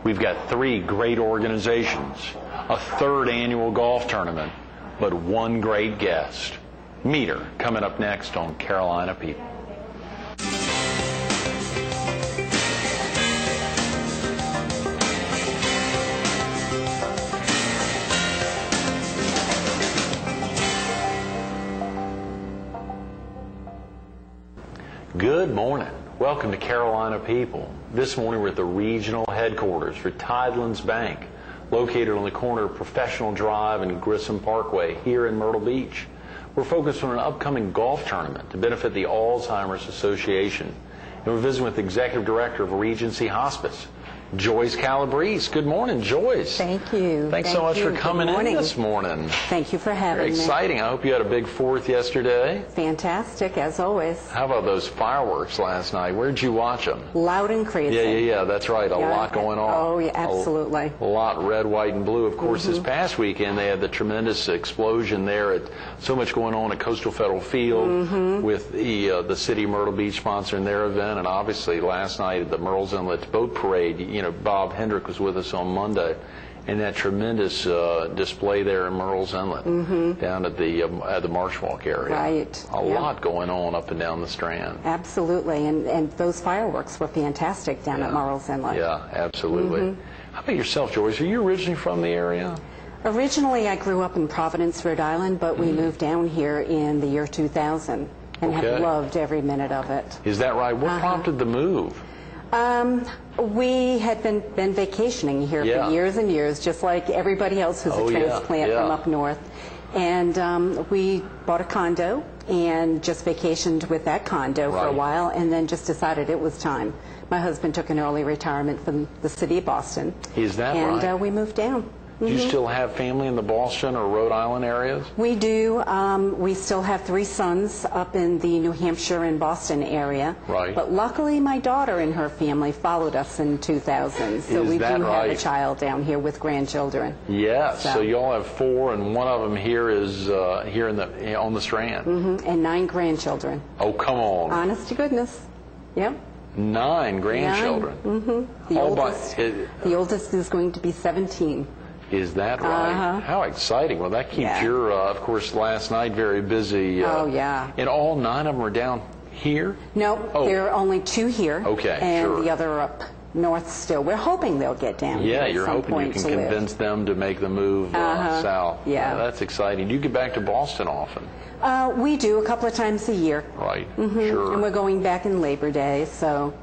We've got 3 great organizations, a 3rd annual golf tournament, but 1 great guest. Meet her coming up next on Carolina People. Good morning. Welcome to Carolina People. This morning we're at the regional headquarters for Tidelands Bank, located on the corner of Professional Drive and Grissom Parkway here in Myrtle Beach. We're focused on an upcoming golf tournament to benefit the Alzheimer's Association. And we're visiting with the Executive Director of Regency Hospice, Joyce Calabrese. Good morning, Joyce. Thank you. Thanks so much for coming in this morning. Thank you for having me. Very exciting. I hope you had a big 4th yesterday. Fantastic, as always. How about those fireworks last night? Where'd you watch them? Loud and crazy. Yeah, that's right. A lot going on. Oh, yeah, absolutely. A lot red, white, and blue. Of course, this past weekend they had the tremendous explosion there. At so much going on at Coastal Federal Field with the City of Myrtle Beach sponsoring their event, and obviously last night at the Murrells Inlet Boat Parade. You know, Bob Hendrick was with us on Monday, and that tremendous display there in Murrells Inlet down at the Marsh Walk area. Right. A lot going on up and down the Strand. Absolutely, and those fireworks were fantastic down at Murrells Inlet. Yeah, absolutely. How about yourself, Joyce? Are you originally from the area? Originally, I grew up in Providence, Rhode Island, but we moved down here in the year 2000 and have loved every minute of it. Is that right? What prompted the move? We had been vacationing here for years and years, just like everybody else who's a transplant from up north. And we bought a condo and just vacationed with that condo for a while, and then just decided it was time. My husband took an early retirement from the city of Boston. Is that right? And we moved down. Do you still have family in the Boston or Rhode Island areas? We do. We still have 3 sons up in the New Hampshire and Boston area. Right. But luckily my daughter and her family followed us in 2000. So we do have a child down here with grandchildren. Yes. So you all have 4, and one of them here is here on the Strand. And 9 grandchildren. Oh, come on. Honest to goodness. Yep. 9 grandchildren. The oldest is going to be 17. Is that right? How exciting. Well, that keeps your, of course, last night very busy. And all 9 of them are down here? No, there are only 2 here. Okay, and the other are up north still. We're hoping they'll get down here you're hoping you can convince them to make the move south. Yeah. That's exciting. Do you get back to Boston often? We do, a couple of times a year. Right, sure. And we're going back in Labor Day, so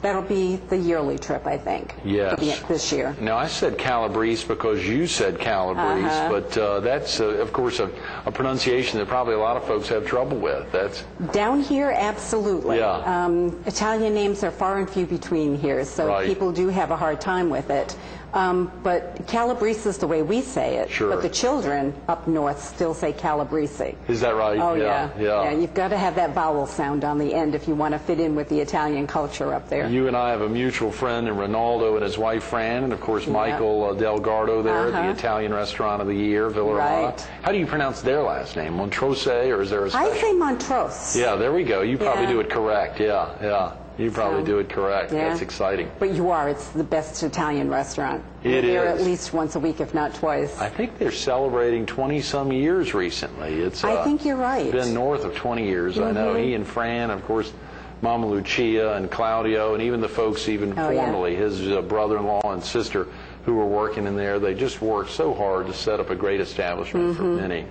that'll be the yearly trip, I think. Yes. This year. Now, I said Calabrese because you said Calabrese, but that's, of course, a pronunciation that probably a lot of folks have trouble with. That's down here, absolutely. Yeah. Italian names are far and few between here, so people do have a hard time with it. But Calabrese is the way we say it. Sure. But the children up north still say Calabrese. Is that right? Oh, yeah. You've got to have that vowel sound on the end if you want to fit in with the Italian culture up there. You and I have a mutual friend in Ronaldo and his wife Fran, and of course Michael Delgardo there at the Italian Restaurant of the Year, Villa Romana. How do you pronounce their last name? Montrose, or is there a special? I say Montrose. Yeah, there we go. You probably do it correct. Yeah. You probably do it correct. That's exciting. But you are. It's the best Italian restaurant. It is. They're at least once a week, if not twice. I think they're celebrating 20-some years recently. I think you're right. It's been north of 20 years. I know. He and Fran, of course, Mama Lucia and Claudio, and even the folks formerly, his brother-in-law and sister, who were working in there. They just worked so hard to set up a great establishment for many.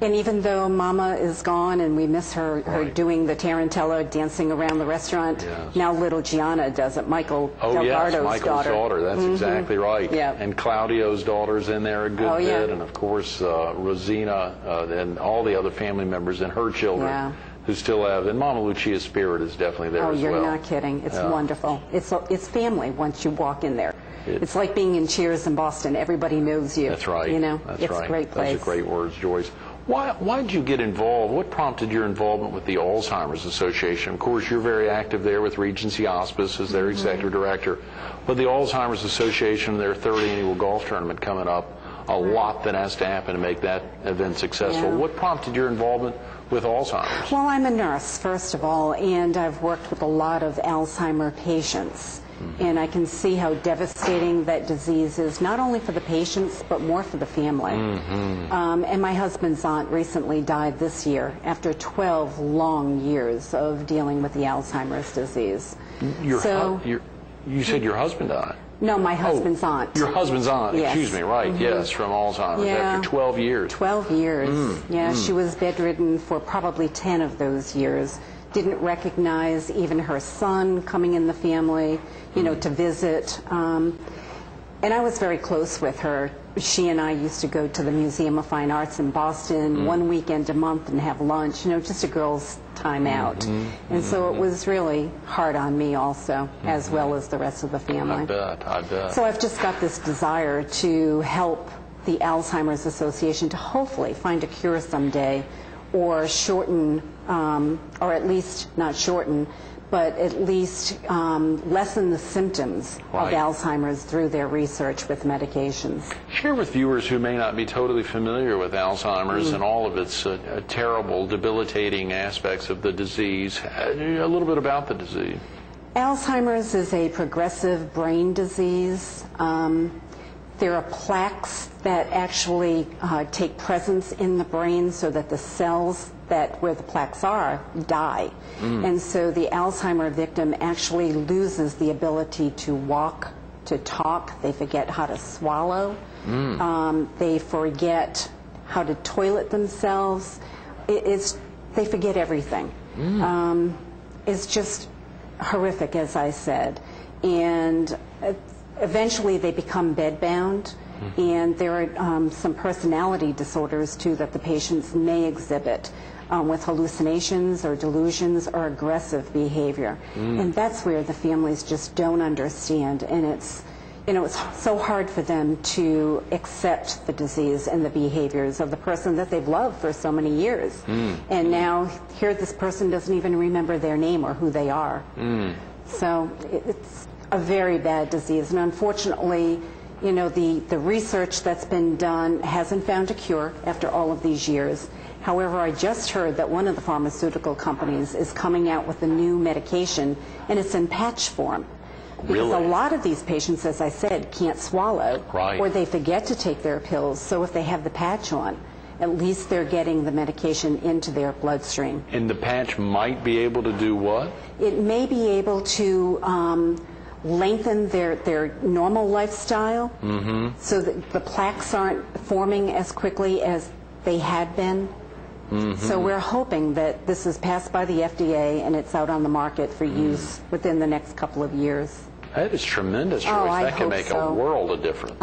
And even though Mama is gone and we miss her doing the tarantella, dancing around the restaurant, now little Gianna does it. Michael Delgardo's Michael's daughter. That's exactly right. Yeah. And Claudio's daughter's in there a good bit, and of course Rosina and all the other family members and her children. Who still have, and Mama Lucia's spirit is definitely there as well. Oh, you're not kidding. It's wonderful. It's family once you walk in there. It's like being in Cheers in Boston. Everybody knows you. That's right. You know, That's it's right. a great place. Those are great words, Joyce. Why did you get involved? What prompted your involvement with the Alzheimer's Association? Of course, you're very active there with Regency Hospice as their executive director. But the Alzheimer's Association, their 3rd annual golf tournament coming up, a lot that has to happen to make that event successful. What prompted your involvement with Alzheimer's? Well, I'm a nurse, first of all, and I've worked with a lot of Alzheimer patients. And I can see how devastating that disease is, not only for the patients, but more for the family. And my husband's aunt recently died this year after 12 long years of dealing with the Alzheimer's disease. You said your husband died? No, my husband's aunt. Your husband's aunt, yes. Excuse me, right, yes, from Alzheimer's after 12 years. 12 years, yeah. She was bedridden for probably 10 of those years. Didn't recognize even her son coming in the family, you know, to visit. And I was very close with her. She and I used to go to the Museum of Fine Arts in Boston one weekend a month and have lunch, you know, just a girl's time out. And so it was really hard on me also, as well as the rest of the family. I bet. So I've just got this desire to help the Alzheimer's Association to hopefully find a cure someday, or shorten, or at least not shorten, but at least lessen the symptoms of Alzheimer's through their research with medications. Share with viewers who may not be totally familiar with Alzheimer's and all of its terrible, debilitating aspects of the disease, a little bit about the disease. Alzheimer's is a progressive brain disease. There are plaques that actually take presence in the brain so that the cells where the plaques are die. And so the Alzheimer victim actually loses the ability to walk, to talk. They forget how to swallow. They forget how to toilet themselves. They forget everything. It's just horrific, as I said. And eventually they become bedbound. And there are some personality disorders, too, that the patients may exhibit, with hallucinations or delusions or aggressive behavior. And that's where the families just don't understand. And it's, you know, it's so hard for them to accept the disease and the behaviors of the person that they've loved for so many years. And now here this person doesn't even remember their name or who they are. So it's a very bad disease. And unfortunately, you know, the research that's been done hasn't found a cure after all of these years. However, I just heard that one of the pharmaceutical companies is coming out with a new medication, and it's in patch form. Because a lot of these patients, as I said, can't swallow, or they forget to take their pills. So if they have the patch on, at least they're getting the medication into their bloodstream. And the patch might be able to do what? It may be able to lengthen their normal lifestyle, so that the plaques aren't forming as quickly as they had been. So we're hoping that this is passed by the FDA and it's out on the market for use within the next couple of years. That is tremendous, Joyce. That can make a world of difference.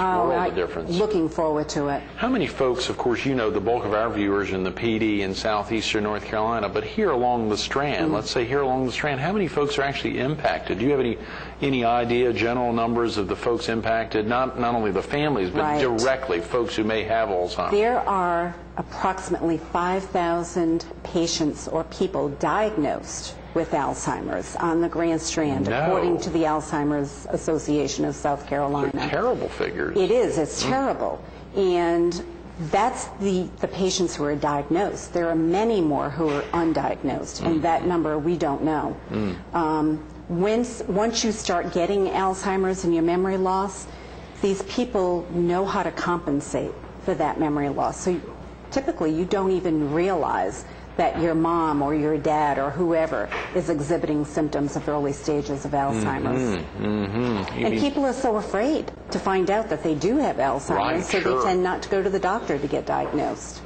Looking forward to it. How many folks, of course, you know, the bulk of our viewers in the PD in southeastern North Carolina, but here along the Strand, let's say here along the Strand, how many folks are actually impacted? Do you have any idea, general numbers of the folks impacted? Not only the families, but directly folks who may have Alzheimer's. There are approximately 5,000 patients or people diagnosed with Alzheimer's on the Grand Strand, according to the Alzheimer's Association of South Carolina. They're terrible figures. It is. It's terrible. And that's the patients who are diagnosed. There are many more who are undiagnosed, and that number we don't know. Once you start getting Alzheimer's and your memory loss, these people know how to compensate for that memory loss. So typically you don't even realize that your mom or your dad or whoever is exhibiting symptoms of early stages of Alzheimer's. And people are so afraid to find out that they do have Alzheimer's, so they tend not to go to the doctor to get diagnosed.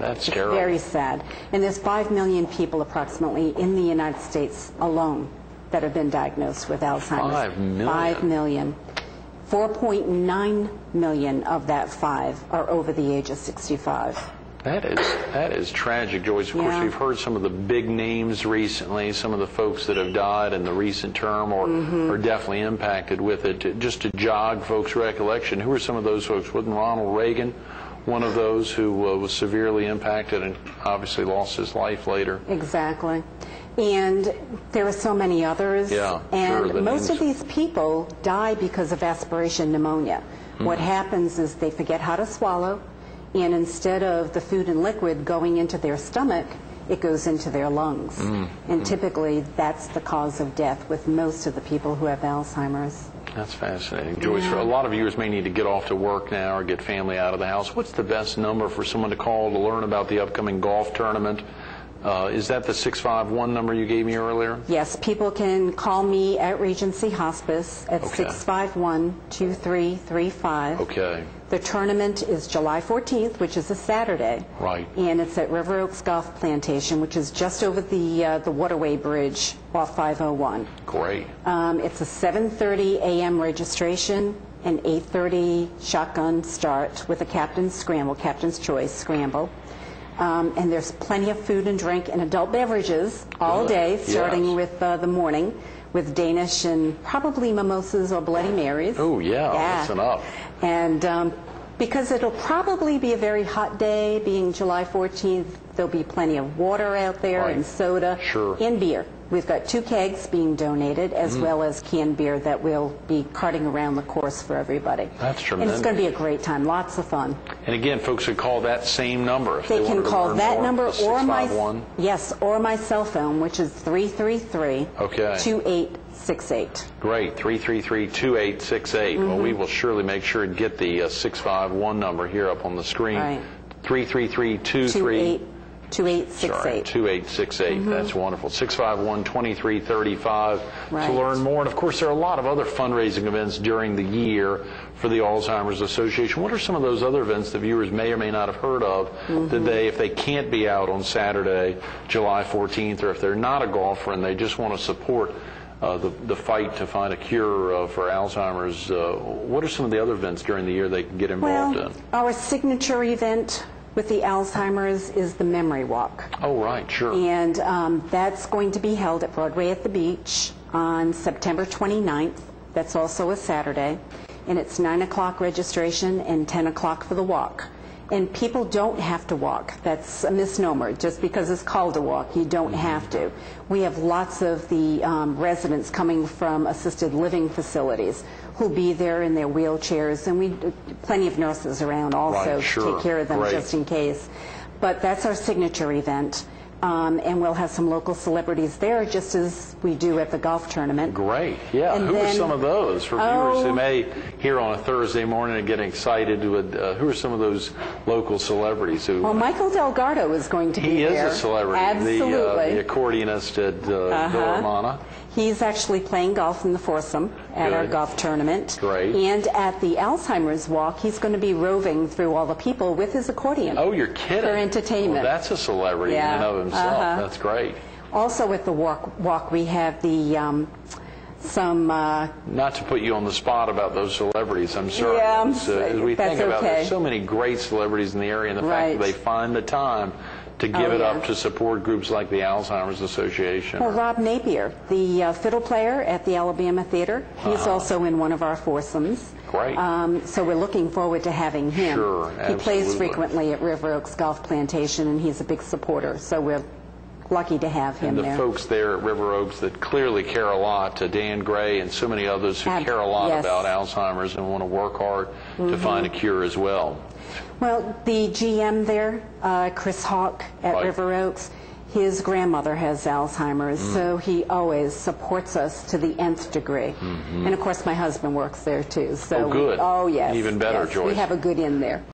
That's terrible. Very sad. And there's 5 million people approximately in the United States alone that have been diagnosed with Alzheimer's. 5 million? 5 million. 4.9 million of that 5 are over the age of 65. That is tragic, Joyce. Of course, we've heard some of the big names recently, some of the folks that have died in the recent term or are definitely impacted with it. Just to jog folks' recollection, who are some of those folks? Wasn't Ronald Reagan one of those who was severely impacted and obviously lost his life later? Exactly. And there are so many others. And most of these people die because of aspiration pneumonia. What happens is they forget how to swallow, and instead of the food and liquid going into their stomach, it goes into their lungs. And typically that's the cause of death with most of the people who have Alzheimer's. That's fascinating. Joyce, a lot of viewers may need to get off to work now or get family out of the house. What's the best number for someone to call to learn about the upcoming golf tournament? Is that the 651 number you gave me earlier? Yes, people can call me at Regency Hospice at 651-2335. Okay. The tournament is July 14th, which is a Saturday. Right. And it's at River Oaks Golf Plantation, which is just over the waterway bridge off 501. Great. It's a 7:30 a.m. registration and 8:30 shotgun start with a captain's scramble, captain's choice scramble. And there's plenty of food and drink and adult beverages all day, starting with the morning, with Danish and probably mimosas or Bloody Marys. Oh, yeah. Listen up. And because it'll probably be a very hot day, being July 14th, there'll be plenty of water out there and soda and beer. We've got 2 kegs being donated, as well as canned beer that we'll be carting around the course for everybody. That's tremendous. And it's going to be a great time, lots of fun. And again, folks should call that same number if they can call that number or my cell phone, which is 333-2868. Great, 333-2868. Well, we will surely make sure and get the 651 number here up on the screen. Right. 333-2868. 2868. That's wonderful. 651-2335 to learn more. And of course, there are a lot of other fundraising events during the year for the Alzheimer's Association. What are some of those other events the viewers may or may not have heard of that they, if they can't be out on Saturday, July 14th, or if they're not a golfer and they just want to support the fight to find a cure for Alzheimer's, what are some of the other events during the year they can get involved in? Our signature event with the Alzheimer's is the Memory Walk. Oh, right, sure. And that's going to be held at Broadway at the Beach on September 29th. That's also a Saturday. And it's 9 o'clock registration and 10 o'clock for the walk. And people don't have to walk. That's a misnomer. Just because it's called a walk, you don't have to. We have lots of the residents coming from assisted living facilities who'll be there in their wheelchairs, and plenty of nurses around also to take care of them just in case. But that's our signature event. And we'll have some local celebrities there, just as we do at the golf tournament. Great, yeah. And who are some of those for viewers who may hear on a Thursday morning and get excited? Who are some of those local celebrities who? Well, Michael Delgado is going to be there. He is a celebrity. Absolutely. The accordionist at Villarmana. He's actually playing golf in the foursome at our golf tournament. Great. And at the Alzheimer's Walk, he's going to be roving through all the people with his accordion. Oh, you're kidding. For entertainment. Well, that's a celebrity in and of himself. That's great. Also at the walk we have the not to put you on the spot about those celebrities, I'm sorry. Yeah, as we think about there's so many great celebrities in the area, and the fact that they find the time to give it up to support groups like the Alzheimer's Association. Well, Rob Napier, the fiddle player at the Alabama Theater, he's also in one of our foursomes. Great. So we're looking forward to having him. Sure, absolutely. He plays frequently at River Oaks Golf Plantation, and he's a big supporter, so we're lucky to have him there. And the folks there at River Oaks that clearly care a lot, Dan Gray and so many others who care a lot about Alzheimer's and want to work hard to find a cure as well. Well, the GM there, Chris Hawk at River Oaks, his grandmother has Alzheimer's, so he always supports us to the nth degree. And of course, my husband works there too. So good. Oh, yes. Even better, Joyce. We have a good in there.